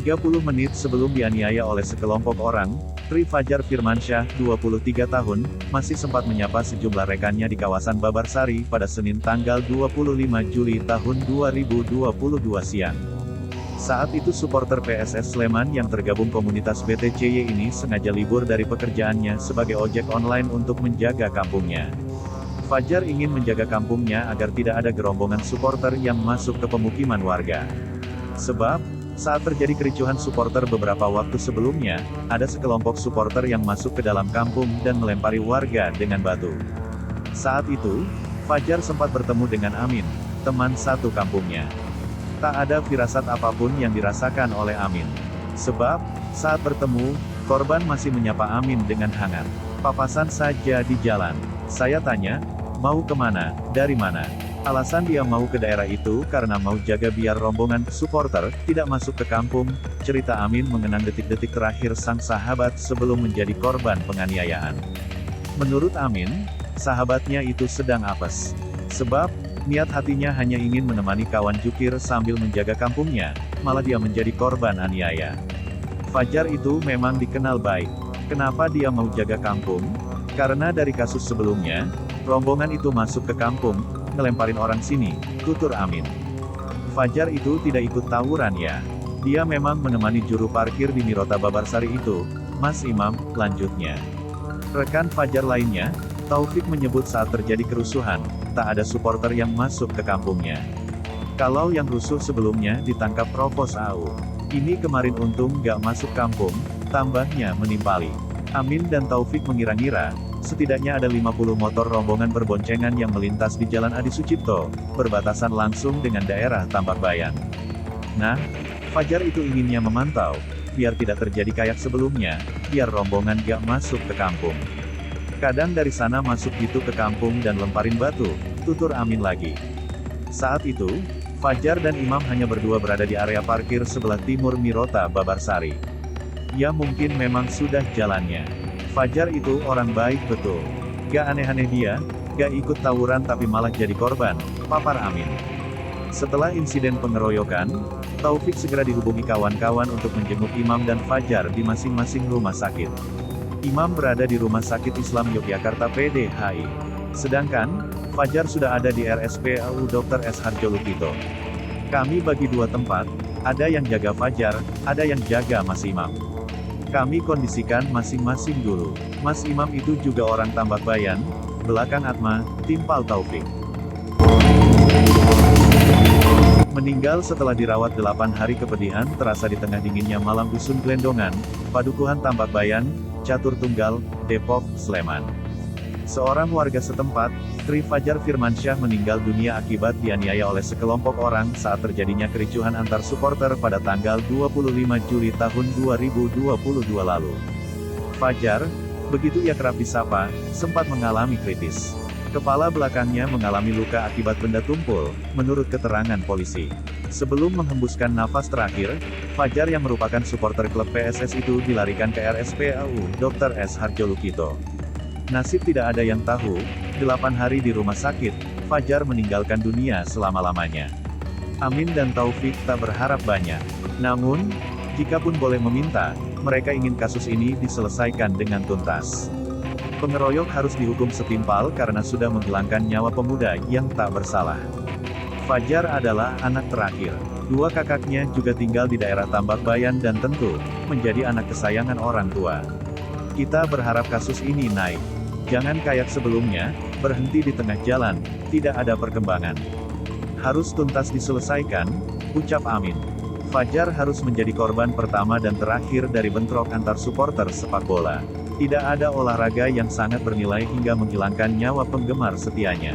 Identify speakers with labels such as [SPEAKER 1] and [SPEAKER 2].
[SPEAKER 1] 30 menit sebelum dianiaya oleh sekelompok orang, Tri Fajar Firmansyah, 23 tahun, masih sempat menyapa sejumlah rekannya di kawasan Babarsari pada Senin tanggal 25 Juli tahun 2022 siang. Saat itu supporter PSS Sleman yang tergabung komunitas BTCY ini sengaja libur dari pekerjaannya sebagai ojek online untuk menjaga kampungnya. Fajar ingin menjaga kampungnya agar tidak ada gerombongan supporter yang masuk ke pemukiman warga. Sebab, saat terjadi kericuhan supporter beberapa waktu sebelumnya, ada sekelompok supporter yang masuk ke dalam kampung dan melempari warga dengan batu. Saat itu, Fajar sempat bertemu dengan Amin, teman satu kampungnya. Tak ada firasat apapun yang dirasakan oleh Amin. Sebab, saat bertemu, korban masih menyapa Amin dengan hangat. Papasan saja di jalan. Saya tanya, mau kemana, dari mana? Alasan dia mau ke daerah itu karena mau jaga biar rombongan supporter tidak masuk ke kampung, cerita Amin mengenang detik-detik terakhir sang sahabat sebelum menjadi korban penganiayaan. Menurut Amin, sahabatnya itu sedang apes. Sebab, niat hatinya hanya ingin menemani kawan jukir sambil menjaga kampungnya, malah dia menjadi korban aniaya. Fajar itu memang dikenal baik. Kenapa dia mau jaga kampung? Karena dari kasus sebelumnya, rombongan itu masuk ke kampung, ngelemparin orang sini, tutur Amin. Fajar itu tidak ikut tawuran ya. Dia memang menemani juru parkir di Mirota Babarsari itu, Mas Imam, lanjutnya. Rekan Fajar lainnya, Taufik menyebut saat terjadi kerusuhan, tak ada supporter yang masuk ke kampungnya. Kalau yang rusuh sebelumnya ditangkap Provos AU. Ini kemarin untung gak masuk kampung, tambahnya menimpali. Amin dan Taufik mengira-ngira, setidaknya ada 50 motor rombongan berboncengan yang melintas di Jalan Adi Sucipto, berbatasan langsung dengan daerah Tambakbayan. Nah, Fajar itu inginnya memantau, biar tidak terjadi kayak sebelumnya, biar rombongan gak masuk ke kampung. Kadang dari sana masuk gitu ke kampung dan lemparin batu, tutur Amin lagi. Saat itu, Fajar dan Imam hanya berdua berada di area parkir sebelah timur Mirota Babarsari. Ya mungkin memang sudah jalannya. Fajar itu orang baik betul. Gak aneh-aneh dia, gak ikut tawuran tapi malah jadi korban, papar Amin. Setelah insiden pengeroyokan, Taufik segera dihubungi kawan-kawan untuk menjenguk Imam dan Fajar di masing-masing rumah sakit. Imam berada di Rumah Sakit Islam Yogyakarta PDHI. Sedangkan, Fajar sudah ada di RSPAU Dr. S. Harjolukito. Kami bagi dua tempat, ada yang jaga Fajar, ada yang jaga Mas Imam. Kami kondisikan masing-masing dulu. Mas Imam itu juga orang Tambakbayan, belakang Atma, timpal Taufik. Meninggal setelah dirawat 8 hari kepedihan terasa di tengah dinginnya malam Dusun Glendongan, Padukuhan Tambakbayan, Catur Tunggal, Depok, Sleman. Seorang warga setempat, Tri Fajar Firmansyah meninggal dunia akibat dianiaya oleh sekelompok orang saat terjadinya kericuhan antar supporter pada tanggal 25 Juli tahun 2022 lalu. Fajar, begitu ia kerap disapa, sempat mengalami kritis. Kepala belakangnya mengalami luka akibat benda tumpul, menurut keterangan polisi. Sebelum menghembuskan nafas terakhir, Fajar yang merupakan supporter klub PSS itu dilarikan ke RSPAU Dr. S. Harjolukito. Nasib tidak ada yang tahu, 8 hari di rumah sakit, Fajar meninggalkan dunia selama-lamanya. Amin dan Taufik tak berharap banyak. Namun, jikapun boleh meminta, mereka ingin kasus ini diselesaikan dengan tuntas. Pengeroyok harus dihukum setimpal karena sudah menghilangkan nyawa pemuda yang tak bersalah. Fajar adalah anak terakhir. Dua kakaknya juga tinggal di daerah Tambakbayan dan tentu, menjadi anak kesayangan orang tua. Kita berharap kasus ini naik. Jangan kayak sebelumnya, berhenti di tengah jalan, tidak ada perkembangan. Harus tuntas diselesaikan, ucap Amin. Fajar harus menjadi korban pertama dan terakhir dari bentrok antar supporter sepak bola. Tidak ada olahraga yang sangat bernilai hingga menghilangkan nyawa penggemar setianya.